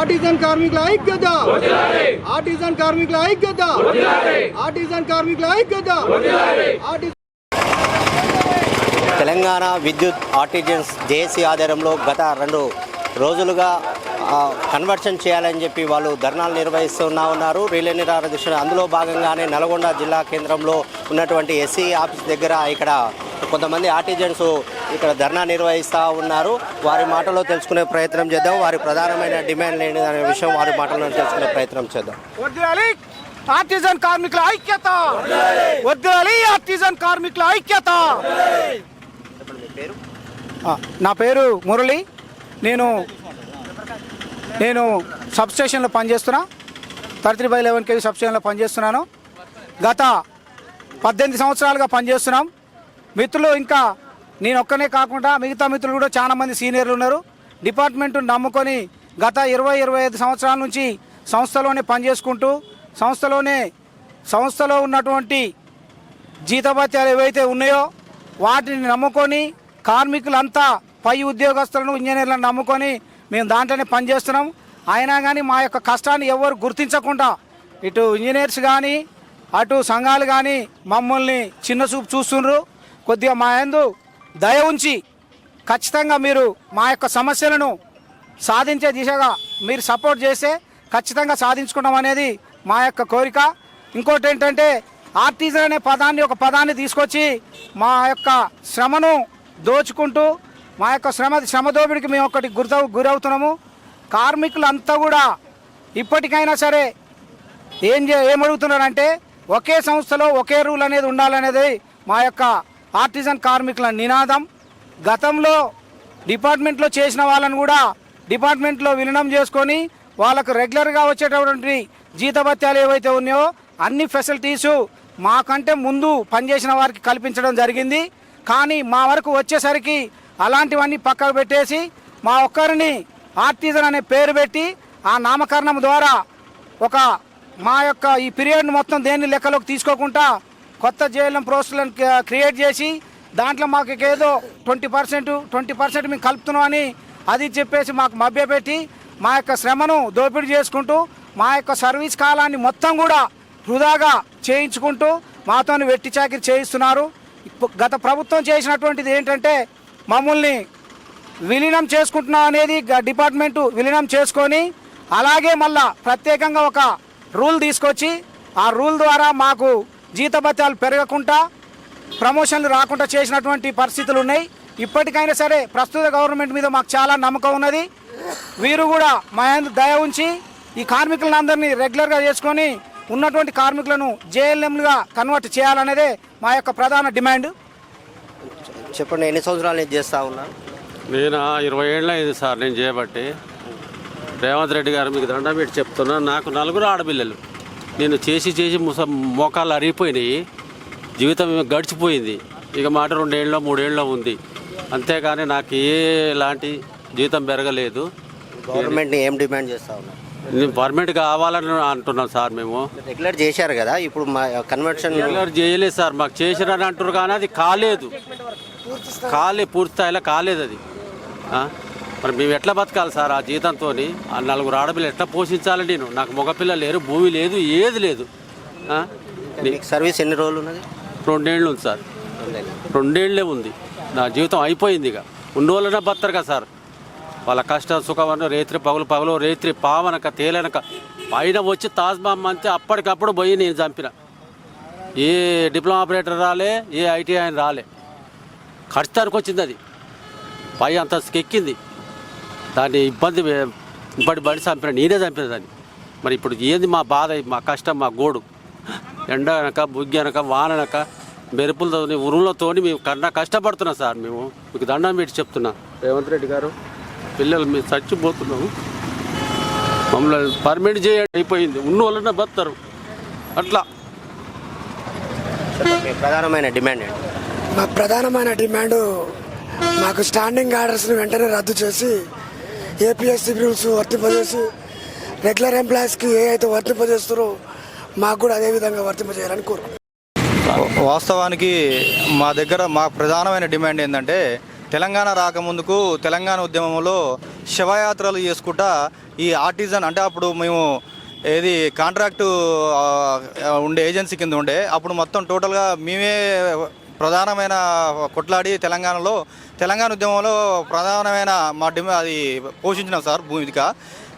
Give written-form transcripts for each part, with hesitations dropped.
Artisan కార్మికుల ఐక్యత artisan కార్మికుల ఐక్యత ఆర్టిజన్ కార్మికుల ఐక్యత. తెలంగాణ విద్యుత్ ఆర్టిజన్స్ జేఏసీ ఆధ్వర్యంలో గత 2 రోజులుగా కన్వర్షన్ చేయాలని చెప్పి వాళ్ళు ధర్నాలు నిర్వహిస్తున్నారు. రిలే నిరాహార దీక్ష. అందులో భాగంగానే నల్గొండ జిల్లా కేంద్రంలో ఉన్నటువంటి ఎస్సీ ఆఫీస్ దగ్గర ఇక్కడ కొంతమంది ఆర్టిజన్స్ ఇక్కడ ధర్నా నిర్వహిస్తూ ఉన్నారు. వారి మాటలో తెలుసుకునే ప్రయత్నం చేద్దాం. వారి ప్రధానమైన డిమాండ్ ఏంటి అనే విషయం వారి మాటలో తెలుసుకునే ప్రయత్నం చేద్దాం. ఆర్టిజన్ కార్మికుల ఐక్యత వద్దాలి. ఆర్టిజన్ కార్మికుల ఐక్యత. నా పేరు మురళి. నేను సబ్స్టేషన్లో పనిచేస్తున్నా. 33/11 kV సబ్స్టేషన్లో పనిచేస్తున్నాను. గత 18 సంవత్సరాలుగా పనిచేస్తున్నాం. మిత్రులు ఇంకా నేను ఒక్కనే కాకుండా మిగతా మిత్రులు కూడా చాలా మంది సీనియర్లు ఉన్నారు. డిపార్ట్మెంట్ నమ్ముకొని గత 20-25 సంవత్సరాల నుంచి సంస్థలోనే పనిచేసుకుంటూ సంస్థలో ఉన్నటువంటి జీతభత్యాలు ఏవైతే ఉన్నాయో వాటిని నమ్ముకొని కార్మికులంతా పై ఉద్యోగస్తులను ఇంజనీర్లను నమ్ముకొని మేము దాంట్లోనే పనిచేస్తున్నాం. అయినా కానీ మా యొక్క కష్టాన్ని ఎవరు గుర్తించకుండా ఇటు ఇంజనీర్స్ కానీ అటు సంఘాలు కానీ మమ్మల్ని చిన్న చూపు చూస్తున్నారు. కొద్దిగా మా యందు దయ ఉంచి ఖచ్చితంగా మీరు మా యొక్క సమస్యలను సాధించే దిశగా మీరు సపోర్ట్ చేస్తే ఖచ్చితంగా సాధించుకుంటాం అనేది మా యొక్క కోరిక. ఇంకోటి ఏంటంటే ఆర్టిజన్ అనే ఒక పదాన్ని తీసుకొచ్చి మా యొక్క శ్రమను దోచుకుంటూ మా యొక్క శ్రమ దోపిడికి మేము ఒకటి గురవుతున్నాము. కార్మికులంతా కూడా ఇప్పటికైనా సరే ఏమడుగుతున్నారంటే ఒకే సంస్థలో ఒకే రూల్ అనేది ఉండాలనేది మా యొక్క ఆర్టిజన్ కార్మికుల నినాదం. గతంలో డిపార్ట్మెంట్లో చేసిన వాళ్ళని కూడా డిపార్ట్మెంట్లో విలీనం చేసుకొని వాళ్ళకు రెగ్యులర్గా వచ్చేటటువంటి జీతభత్యాలు ఏవైతే ఉన్నాయో అన్ని ఫెసిలిటీసు మాకంటే ముందు పనిచేసిన వారికి కల్పించడం జరిగింది. కానీ మా వరకు వచ్చేసరికి అలాంటివన్నీ పక్కకు పెట్టేసి మా ఒక్కరిని ఆర్టిజన్ అనే పేరు పెట్టి ఆ నామకరణం ద్వారా మా యొక్క ఈ పీరియడ్ను మొత్తం దేన్ని లెక్కలోకి తీసుకోకుండా కొత్త జేఎల్ఎం పోస్టులను క్రియేట్ చేసి దాంట్లో మాకు ఏదో 20% మేము కలుపుతున్నాం అని అది చెప్పేసి మాకు మభ్యపెట్టి మా యొక్క శ్రమను దోపిడీ చేసుకుంటూ మా యొక్క సర్వీస్ కాలాన్ని మొత్తం కూడా వృధాగా చేయించుకుంటూ మాతో వెట్టి చాకిరి చేయిస్తున్నారు. గత ప్రభుత్వం చేసినటువంటిది ఏంటంటే మమ్మల్ని విలీనం చేసుకుంటున్నాం అనేది డిపార్ట్మెంటు విలీనం చేసుకొని అలాగే మళ్ళా ప్రత్యేకంగా ఒక రూల్ తీసుకొచ్చి ఆ రూల్ ద్వారా మాకు జీతభత్యాలు పెరగకుండా ప్రమోషన్లు రాకుండా చేసినటువంటి పరిస్థితులు ఉన్నాయి. ఇప్పటికైనా సరే ప్రస్తుత గవర్నమెంట్ మీద మాకు చాలా నమ్మకం ఉన్నది. వీరు కూడా మా దయ ఉంచి ఈ కార్మికులందరినీ రెగ్యులర్గా చేసుకొని ఉన్నటువంటి కార్మికులను జేఎల్ఎంలుగా కన్వర్ట్ చేయాలనేదే మా యొక్క ప్రధాన డిమాండ్. చెప్పండి, ఎన్ని సంవత్సరాలు నేను చేస్తూ ఉన్నాను? నేను 20 ఏళ్ళు అయింది సార్ నేను చేయబట్టి. రేవంత్ రెడ్డి గారు మీకు దండం పెట్టి చెప్తున్నా. నాకు 4 ఆడపిల్లలు. నేను చేసి మోకాళ్ళు అరిగిపోయినాయి. జీవితం గడిచిపోయింది. ఇక మాట 2 ఏళ్ళలో 3 ఏళ్ళలో ఉంది. అంతేగాని నాకు ఎలాంటి జీతం పెరగలేదు. గవర్నమెంట్ని ఏం డిమాండ్ చేస్తూ ఉన్నాను? నేను పర్మనెంట్ కావాలని అంటున్నాం సార్. మేము రెగ్యులర్ చేశారు కదా, ఇప్పుడు మా కన్వర్షన్ రెగ్యులర్ చేయలేదు సార్. మాకు చేసిరని అంటారు కానీ అది కాలేదు. పూర్తి స్థాయిలో కాలేదు అది. మరి మేము ఎట్లా బతకాలి సార్ ఆ జీతంతో? ఆ 4 ఆడపిల్లలు ఎట్లా పోషించాలి? నాకు మగపిల్లలు లేరు, భూమి లేదు, ఏది లేదు. సర్వీస్ ఎన్ని రోజులు ఉన్నది? 2 ఏళ్ళు ఉంది సార్. 2 ఏళ్ళే ఉంది. నా జీవితం అయిపోయింది. ఇక ఉన్న వాళ్ళనే బతరు కదా సార్. వాళ్ళ కష్టం సుఖం రేత్రి పగలు రేత్రి పావనక తేలనక పైన వచ్చి తాజ్మహల్ అంతే అప్పటికప్పుడు పోయి నేను చంపిన. ఏ డిప్లొమా ఆపరేటర్ రాలే, ఏ ఐటీఐ అని రాలే. ఖర్చుతానికి వచ్చింది అది. పై అంత ఎక్కింది. దాన్ని ఇబ్బంది పడి చంపిన, నేనే చంపిన దాన్ని. మరి ఇప్పుడు ఏంది మా బాధ, మా కష్టం, మా గోడు? ఎండ అనక బుగ్గి అనక వాననక మెరుపులతో ఉరువులతో మేము కష్టపడుతున్నాం సార్. మేము మీకు దండం పెట్టి చెప్తున్నా. రేవంత్ రెడ్డి గారు, పిల్లలు మేము చచ్చిపోతున్నాము. మమ్మల్ని పర్మిట్ చేయండి. అయిపోయింది. ఉన్న వాళ్ళనే బతారు అట్లా. ప్రధానమైన డిమాండ్ ఏంటి? మా ప్రధానమైన డిమాండ్ మాకు స్టాండింగ్ ఆర్డర్స్ని వెంటనే రద్దు చేసి ఏపీఎస్సీ రూల్స్ వర్తింపజేసి రెగ్యులర్ ఎంప్లాయీస్కి ఏ అయితే వర్తింపజేస్తారో మాకు కూడా అదేవిధంగా వర్తింపజేయాలని కోరుకుంటున్నాం. వాస్తవానికి మా ప్రధానమైన డిమాండ్ ఏంటంటే తెలంగాణ రాకముందుకు తెలంగాణ ఉద్యమంలో శవయాత్రలు చేసుకుంటా ఈ ఆర్టిజన్ అంటే అప్పుడు మేము ఏది కాంట్రాక్టు ఉండే ఏజెన్సీ కింద ఉండే అప్పుడు మొత్తం టోటల్గా మేమే ప్రధానమైన కొట్లాడి తెలంగాణ ఉద్యమంలో ప్రధానమైన మా అది పోషించినాం సార్ భూమిక.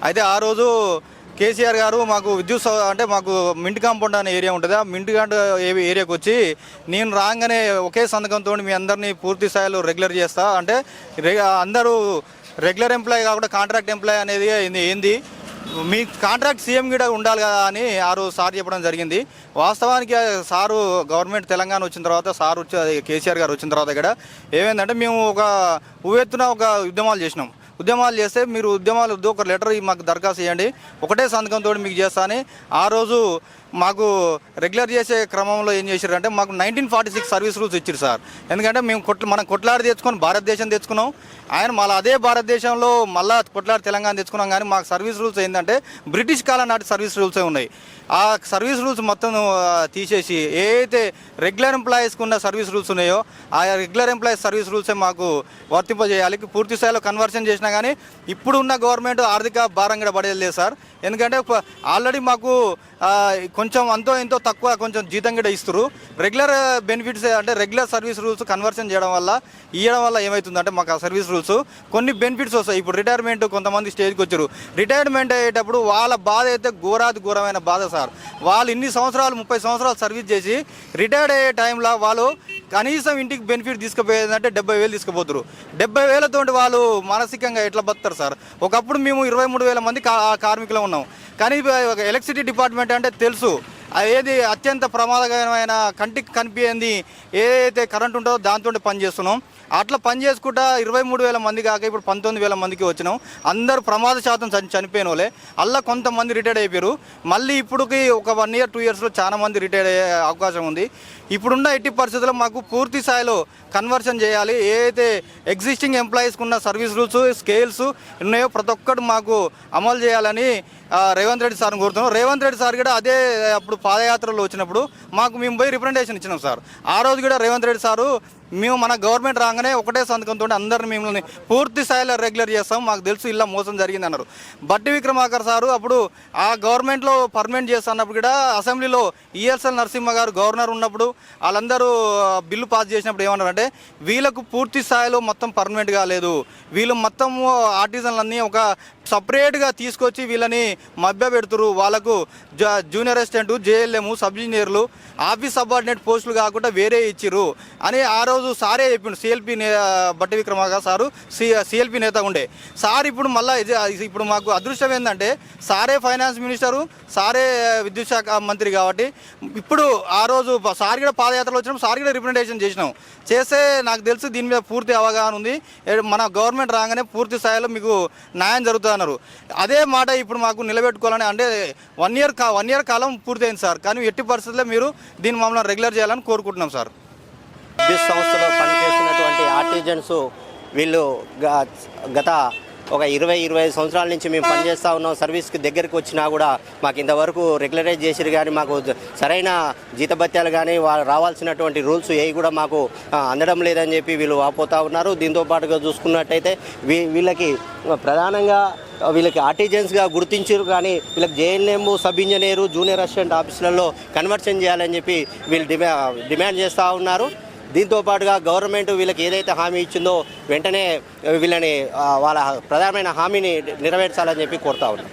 అయితే ఆ రోజు కేసీఆర్ గారు మాకు అంటే మాకు మింట్ కాంపౌండ్ అనే ఏరియా ఉంటుంది. ఆ మింట్ కాంపౌండ్ ఏరియాకి వచ్చి నేను రాగానే ఒకే సంతకంతో మీ అందరినీ పూర్తి స్థాయిలో రెగ్యులర్ చేస్తా అంటే అందరూ రెగ్యులర్ ఎంప్లాయీ కాకుండా కాంట్రాక్ట్ ఎంప్లాయీ అనేది ఏంది మీ కాంట్రాక్ట్ సీఎం కూడా ఉండాలి కదా అని ఆ రోజు సార్ చెప్పడం జరిగింది. వాస్తవానికి సారు గవర్నమెంట్ తెలంగాణ వచ్చిన తర్వాత సార్ కేసీఆర్ గారు వచ్చిన తర్వాత ఇక్కడ ఏమైందంటే మేము ఒక ఉవ్వెత్తున ఉద్యమాలు చేసినాం. ఉద్యమాలు చేస్తే మీరు ఉద్యమాలు ఒక లెటర్ మాకు దరఖాస్తు చేయండి ఒకటే సంతకంతో మీకు చేస్తా అని ఆ రోజు మాకు రెగ్యులర్ చేసే క్రమంలో ఏం చేశారంటే మాకు 1946 సర్వీస్ రూల్స్ ఇచ్చారు సార్. ఎందుకంటే మేము మనం కొట్లాడి తెచ్చుకొని భారతదేశం తెచ్చుకున్నాం. ఆయన మళ్ళీ అదే భారతదేశంలో మళ్ళీ కొట్లాడి తెలంగాణ తెచ్చుకున్నాం. కానీ మాకు సర్వీస్ రూల్స్ ఏంటంటే బ్రిటిష్ కాలం నాటి సర్వీస్ రూల్సే ఉన్నాయి. ఆ సర్వీస్ రూల్స్ మొత్తం తీసేసి ఏదైతే రెగ్యులర్ ఎంప్లాయీస్కి ఉన్న సర్వీస్ రూల్స్ ఉన్నాయో ఆ రెగ్యులర్ ఎంప్లాయీస్ సర్వీస్ రూల్సే మాకు వర్తింపజేయాలి. పూర్తి స్థాయిలో కన్వర్షన్ చేసినా కానీ ఇప్పుడు ఉన్న గవర్నమెంట్ ఆర్థిక భారం కూడా పడేది లేదు సార్. ఎందుకంటే ఆల్రెడీ మాకు కొంచెం అంతో ఎంతో తక్కువ కొంచెం జీతం కూడా ఇస్తారు. రెగ్యులర్ బెనిఫిట్స్ అంటే రెగ్యులర్ సర్వీస్ రూల్స్ కన్వర్షన్ ఇవ్వడం వల్ల ఏమవుతుందంటే మాకు ఆ సర్వీస్ రూల్స్ కొన్ని బెనిఫిట్స్ వస్తాయి. ఇప్పుడు రిటైర్మెంట్ కొంతమంది స్టేజ్కి వచ్చారు. రిటైర్మెంట్ అయ్యేటప్పుడు వాళ్ళ బాధ అయితే ఘోరమైన బాధ సార్. వాళ్ళు ఇన్ని సంవత్సరాలు 30 సంవత్సరాలు సర్వీస్ చేసి రిటైర్డ్ అయ్యే టైంలో వాళ్ళు కనీసం ఇంటికి బెనిఫిట్ తీసుకుపోయేదంటే 70,000 తీసుకుపోతారు. 70,000 వాళ్ళు మానసికంగా ఎట్లా బతుకుతారు సార్? ఒకప్పుడు మేము 23,000 మంది కార్మికులు ఉన్నాం. కానీ ఎలక్ట్రిసిటీ డిపార్ట్మెంట్ అంటే తెలుసు ఏది అత్యంత ప్రమాదకరమైన కంటికి కనిపించింది ఏదైతే కరెంట్ ఉంటుందో దాంతో పనిచేస్తున్నాం. అట్లా పని చేసుకుంటా 23,000 మంది కాక ఇప్పుడు 19,000 మందికి వచ్చినాం. అందరూ ప్రమాద శాతం చనిపోయిన వాళ్ళే. అలా కొంతమంది రిటైర్డ్ అయిపోయారు. మళ్ళీ ఇప్పుడుకి ఒక 1 year 2 yearsలో చాలా మంది రిటైర్డ్ అయ్యే అవకాశం ఉంది. ఇప్పుడున్న ఎట్టి పరిస్థితుల్లో మాకు పూర్తి స్థాయిలో కన్వర్షన్ చేయాలి. ఏదైతే ఎగ్జిస్టింగ్ ఎంప్లాయీస్కి ఉన్న సర్వీస్ రూల్స్ స్కేల్స్ ఉన్నాయో ప్రతి ఒక్కటి మాకు అమలు చేయాలని రేవంత్ రెడ్డి సార్ని కోరుతున్నాం. రేవంత్ రెడ్డి సార్ కూడా అదే అప్పుడు పాదయాత్రలో వచ్చినప్పుడు మేము పోయి రిప్రజెంటేషన్ ఇచ్చినాం సార్. ఆ రోజు కూడా రేవంత్ రెడ్డి సారు మేము మన గవర్నమెంట్ రాగానే ఒకటే సంతకంతో అందరిని మిమ్మల్ని పూర్తి స్థాయిలో రెగ్యులర్ చేస్తాం, మాకు తెలుసు ఇలా మోసం జరిగింది అన్నారు. బట్టి విక్రమార్క సారు అప్పుడు ఆ గవర్నమెంట్లో పర్మనెంట్ చేస్తున్నప్పుడు కూడా అసెంబ్లీలో ఈఎస్ఎల్ నరసింహ గారు గవర్నర్ ఉన్నప్పుడు వాళ్ళందరూ బిల్లు పాస్ చేసినప్పుడు ఏమన్నారంటే వీళ్ళకు పూర్తి స్థాయిలో మొత్తం పర్మనెంట్ కాలేదు, వీళ్ళు మొత్తం ఆర్టిజన్లన్నీ ఒక సపరేట్గా తీసుకొచ్చి వీళ్ళని మభ్య పెడుతురు, వాళ్ళకు జూనియర్ అసిస్టెంట్ జేఎల్ఎం సబ్ ఇంజనీర్లు ఆఫీస్ సబార్డినేట్ పోస్టులు కాకుండా వేరే ఇచ్చిర్రు అని ఆ రోజు సారే చెప్పిండు. సిఎల్పి బట్టి విక్రమార్క సారు సిఎల్పి నేత ఉండే సార్. ఇప్పుడు మళ్ళీ ఇప్పుడు మాకు అదృష్టం ఏంటంటే సారే ఫైనాన్స్ మినిస్టరు, సారే విద్యుత్ శాఖ మంత్రి కాబట్టి ఇప్పుడు ఆ రోజు సార్ కూడా పాదయాత్రలో వచ్చినప్పుడు సార్ కూడా రిప్రజెంటేషన్ చేస్తే నాకు తెలుసు దీని మీద పూర్తి అవగాహన ఉంది. మన గవర్నమెంట్ రాగానే పూర్తి స్థాయిలో మీకు న్యాయం జరుగుతుంది అన్నారు. అదే మాట ఇప్పుడు మాకు నిలబెట్టుకోవాలని అంటే 1 year కాలం పూర్తయింది సార్. కానీ ఎట్టి పరిస్థితుల్లో మీరు దీన్ని మమ్మల్ని రెగ్యులర్ చేయాలని కోరుకుంటున్నాం సార్. విద్యుత్ సంస్థలో పనిచేస్తున్నటువంటి ఆర్టిజన్స్ వీళ్ళు గత ఒక 20-25 సంవత్సరాల నుంచి మేము పనిచేస్తూ ఉన్నాం. సర్వీస్కి దగ్గరికి వచ్చినా కూడా మాకు ఇంతవరకు రెగ్యులరైజ్ చేసిరు కానీ మాకు సరైన జీతభత్యాలు కానీ రావాల్సినటువంటి రూల్స్ ఏవి కూడా మాకు అందడం లేదని చెప్పి వీళ్ళు వాపోతూ ఉన్నారు. దీంతో పాటుగా చూసుకున్నట్టయితే వీళ్ళకి ప్రధానంగా వీళ్ళకి ఆర్టిజన్స్గా గుర్తించారు కానీ వీళ్ళకి JNM sub engineer junior assistant ఆఫీసులలో కన్వర్షన్ చేయాలని చెప్పి వీళ్ళు డిమాండ్ చేస్తూ ఉన్నారు. దీంతో పాటుగా గవర్నమెంట్ వీళ్ళకి ఏదైతే హామీ ఇచ్చిందో వెంటనే వీళ్ళని వాళ్ళ ప్రధానమైన హామీని నెరవేర్చాలని చెప్పి కోరుతా ఉన్నారు.